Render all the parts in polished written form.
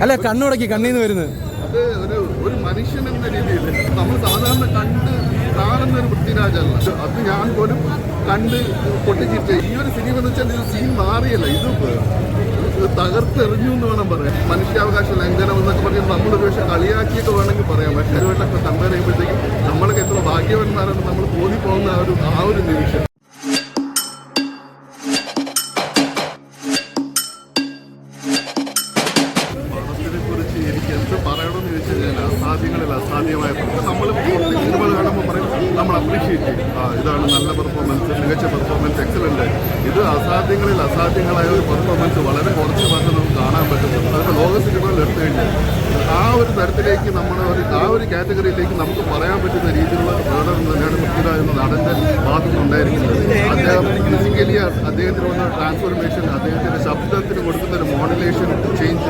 അല്ല കണ്ണുടക്കി കണ്ണീന്ന് വരുന്നത് അത് ഒരു മനുഷ്യൻ എന്ന രീതിയിൽ നമ്മൾ സാധാരണ കണ്ട് കാണുന്ന ഒരു പൃഥ്വിരാജല്ല. അത് ഞാൻ പോലും കണ്ട് പൊട്ടിച്ചിട്ട് ഈ ഒരു സിനിമ എന്ന് വെച്ചാൽ ഇത് സീൻ മാറിയല്ല, ഇത് തകർത്തെറിഞ്ഞു എന്ന് വേണം പറയാം. മനുഷ്യാവകാശ ലംഘനം എന്നൊക്കെ പറഞ്ഞാൽ നമ്മളൊരു പക്ഷേ കളിയാക്കിയൊക്കെ വേണമെങ്കിൽ പറയാം. മറ്റൊരുമായിട്ടൊക്കെ കമ്പയർ ചെയ്യുമ്പോഴത്തേക്കും നമ്മളൊക്കെ എത്ര ഭാഗ്യവന്മാരാണ് നമ്മൾ തോന്നിപ്പോകുന്ന ആ ഒരു നിമിഷം. എനിക്ക് എന്ത് പറയണമെന്ന് ചോദിച്ചു കഴിഞ്ഞാൽ അസാധ്യങ്ങളിൽ അസാധ്യമായ നമ്മൾ സിനിമകൾ കാണുമ്പോൾ പറയും നമ്മൾ അപ്രീഷിയേറ്റ് ചെയ്യും, ഇതാണ് നല്ല പെർഫോമൻസ്, മികച്ച പെർഫോമൻസ്, എക്സലൻ്റ്. ഇത് അസാധ്യങ്ങളിൽ അസാധ്യങ്ങളായ ഒരു പെർഫോമൻസ് വളരെ കുറച്ച് മാത്രം നമുക്ക് കാണാൻ പറ്റും. അതൊക്കെ ലോക സിനിമകളിൽ എടുത്തു കഴിഞ്ഞാൽ ആ ഒരു തരത്തിലേക്ക് ആ ഒരു കാറ്റഗറിയിലേക്ക് നമുക്ക് പറയാൻ പറ്റുന്ന രീതിയിലുള്ള പ്രകടനം തന്നെയാണ് പൃഥ്വിരാജ് എന്ന നടൻ്റെ ഭാഗത്തുനിന്നുണ്ടായിരിക്കുന്നത്. അദ്ദേഹം ഫിസിക്കലി അദ്ദേഹത്തിന് വന്ന ട്രാൻസ്ഫോർമേഷൻ, അദ്ദേഹത്തിൻ്റെ ശബ്ദത്തിന് കൊടുക്കുന്ന ഒരു മോഡുലേഷൻ ചേഞ്ച്,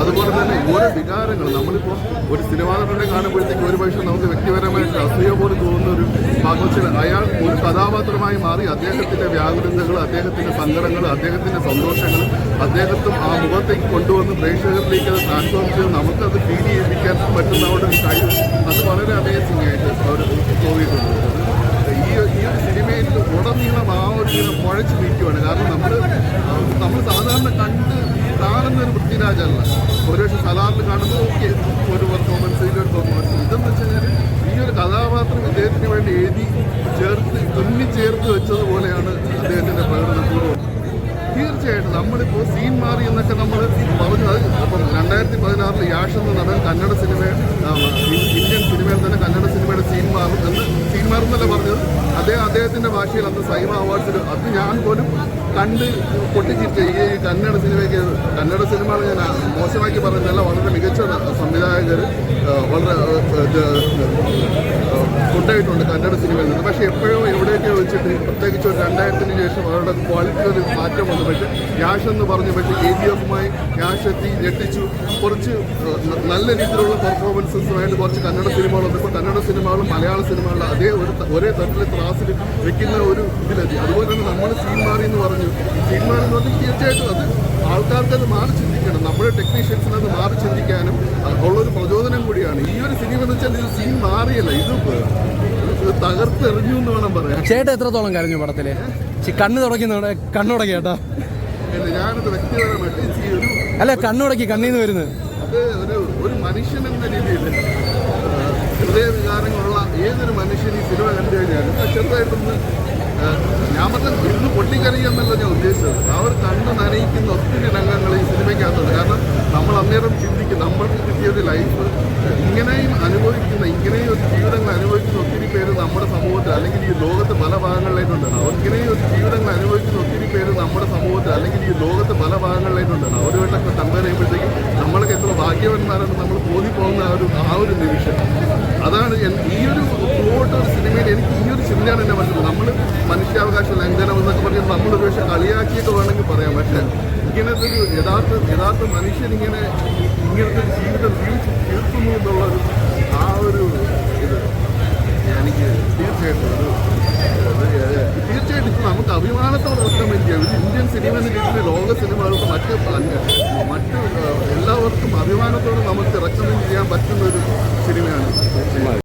അതുപോലെ തന്നെ ഓരോ വികാരങ്ങൾ നമ്മളിപ്പോൾ ഒരു സിനിമാ നടനെ കാണുമ്പോഴത്തേക്ക് ഒരു പക്ഷേ നമുക്ക് വ്യക്തിപരമായിട്ട് അസൂയ പോലും തോന്നുന്ന ഒരു ഭാഗവത്തിൽ അയാൾ ഒരു കഥാപാത്രമായി മാറി അദ്ദേഹത്തിൻ്റെ വ്യാകുലതകൾ, അദ്ദേഹത്തിൻ്റെ സങ്കടങ്ങൾ, അദ്ദേഹത്തിൻ്റെ സന്തോഷങ്ങൾ അദ്ദേഹത്തും ആ മുഖത്തേക്ക് കൊണ്ടുവന്ന് പ്രേക്ഷകരിലേക്ക് അത് ട്രാൻസ്ഫോം ചെയ്ത് നമുക്കത് ഫീൽ ചെയ്യിപ്പിക്കാൻ പറ്റുന്ന ഒരു കഴിവ് അത് വളരെ അമേസിംഗ് ആയിട്ട് അവർ തോന്നിയിട്ടുണ്ട്. ഈ ഒരു സിനിമയിൽ ഉടനീളം ആ ഒരു മുഴച്ച് നിൽക്കുകയാണ്. കാരണം നമ്മൾ സാധാരണ കാണുന്ന ഒരു പൃഥ്വിരാജല്ല. ഒരുപക്ഷെ സലാറിൽ കാണുമ്പോൾ ഓക്കെ ഒരു പെർഫോമൻസ്, ഇതിലൊരു പെർഫോമൻസ്, ഇതെന്ന് വെച്ച് കഴിഞ്ഞാൽ ഈ ഒരു കഥാപാത്രം ഇദ്ദേഹത്തിന് വേണ്ടി എഴുതി തുന്നിച്ചേർത്ത് വെച്ചതുപോലെയാണ് അദ്ദേഹത്തിൻ്റെ പ്രകടനപൂർവ്വം. തീർച്ചയായിട്ടും നമ്മളിപ്പോൾ സീൻ മാറി എന്നൊക്കെ നമ്മൾ പറഞ്ഞത് അപ്പം 2016 യാഷ് എന്ന നടൻ കന്നഡ സിനിമ ഇന്ത്യൻ സിനിമയിൽ തന്നെ കന്നഡ സിനിമയുടെ സീൻ മാറുന്നല്ല പറഞ്ഞത്. അദ്ദേഹത്തിൻ്റെ ഭാഷയിൽ അന്ന് സൈമ അവാർഡ്സിൽ അത് ഞാൻ പോലും കണ്ട് പൊട്ടിച്ചിട്ട് ഈ കന്നഡ സിനിമകൾ ഞാൻ മോശമാക്കി പറയുന്നതല്ല, വളരെ മികച്ച സംവിധായകർ വളരെ കൊണ്ടുപോയിട്ടുണ്ട് കന്നഡ സിനിമയിൽ നിന്ന്. പക്ഷേ എപ്പോഴും എവിടെയൊക്കെ വെച്ചിട്ട് പ്രത്യേകിച്ച് ഒരു 2000-ന് ശേഷം അവരുടെ ക്വാളിറ്റി ഒരു മാറ്റം വന്നു. പക്ഷേ യാഷ് എന്ന് പറഞ്ഞു, പക്ഷേ KGF-മായി യാഷ് എത്തി ഞെട്ടിച്ചു. കുറച്ച് നല്ല രീതിയിലുള്ള പെർഫോമൻസസുമായിട്ട് കുറച്ച് കന്നഡ സിനിമകൾ വന്നപ്പോൾ കന്നഡ സിനിമകളും മലയാള സിനിമകളും ഒരേ തരത്തിൽ ത്രാസിൽ വെക്കുന്ന ഒരു ഇതിലെത്തി. അതുപോലെ തന്നെ നമ്മൾ സീൻ മാറി എന്ന് പറഞ്ഞു. സീൻ മാറി എന്ന് പറഞ്ഞാൽ തീർച്ചയായിട്ടും അത് ആൾക്കാർക്ക് അത് മാറി ചിന്തിക്കണം, നമ്മുടെ ടെക്നീഷ്യൻസിന് അത് മാറി ചിന്തിക്കാനും ഉള്ളൊരു പ്രചോദനം കൂടിയാണ്. ഈ ഒരു സിനിമ എന്ന് വെച്ചാൽ ഇത് സീൻ മാറിയല്ല, ഇത് തകർത്തെറിഞ്ഞു എന്ന് വേണം പറയാം. ചേട്ടൻ എത്രത്തോളം കരഞ്ഞു പടത്തില്? കണ്ണുടക്കി കേട്ടാ. ഞാനത് വ്യക്തിപരമായിട്ട് അല്ല കണ്ണുടക്കി കണ്ണീന്ന് വരുന്നത് അത് ഒരു മനുഷ്യൻ എന്ന രീതിയിൽ ഹൃദയവികാരങ്ങളുള്ള ഏതൊരു മനുഷ്യൻ ഈ സിനിമ കണ്ടു കഴിഞ്ഞാലും ചെറുതായിട്ടൊന്ന് ഞാൻ പറഞ്ഞ ഇന്ന് പൊട്ടിക്കറിയെന്നല്ല ഞാൻ ഉദ്ദേശിച്ചത്. അവർ കണ്ണ് നനയിക്കുന്ന ഒത്തിരി രംഗങ്ങൾ ഈ സിനിമയ്ക്കകത്തുണ്ട്. കാരണം നമ്മൾ അന്നേരം ചിന്തിക്കും നമ്മൾക്ക് കിട്ടിയൊരു ലൈഫ് ഇങ്ങനെയും ഒരു ജീവിതങ്ങൾ അനുഭവിക്കുന്ന ഒത്തിരി പേര് നമ്മുടെ സമൂഹത്തിൽ അല്ലെങ്കിൽ ഈ ലോകത്ത് പല ഭാഗങ്ങളിലേക്കുണ്ടാണ്. ഇങ്ങനെയും ഒരു ജീവിതങ്ങൾ അനുഭവിക്കുന്ന ഒത്തിരി പേര് നമ്മുടെ സമൂഹത്തിൽ അല്ലെങ്കിൽ ഈ ലോകത്ത് പല ഭാഗങ്ങളിലേക്കുണ്ടാണ്. അവരുമായിട്ടൊക്കെ കമ്പയർ ചെയ്യുമ്പോഴത്തേക്കും നമ്മളൊക്കെ എത്ര ഭാഗ്യവന്മാരാണ് നമ്മൾ തോന്നിപ്പോകുന്ന ആ ഒരു നിമിഷം. അതാണ് ഈ ഒരു സിനിമയിൽ എനിക്ക് ഈ ഒരു ചിന്തയാണ് എന്നെ മനസ്സിലാക്കുന്നത്. നമ്മൾ മനുഷ്യാവകാശ ലംഘനം എന്നൊക്കെ പറഞ്ഞാൽ നമ്മളൊരു പക്ഷേ കളിയാക്കിയൊക്കെ വേണമെങ്കിൽ പറയാം. പക്ഷേ ഇങ്ങനത്തെ ഒരു യഥാർത്ഥ മനുഷ്യൻ ഇങ്ങനത്തെ ഒരു ജീവിതം തീർക്കുന്നു എന്നുള്ളൊരു ആ ഒരു ഇത് എനിക്ക് തീർച്ചയായിട്ടും നമുക്ക് അഭിമാനത്തോടെ റെക്കമെൻഡ് ചെയ്യാം. ഒരു ഇന്ത്യൻ സിനിമ എന്ന രീതിയിൽ ലോക സിനിമകൾക്ക് മറ്റ് എല്ലാവർക്കും അഭിമാനത്തോടെ നമുക്ക് റെക്കമെൻഡ് ചെയ്യാൻ പറ്റുന്ന ഒരു സിനിമയാണ്.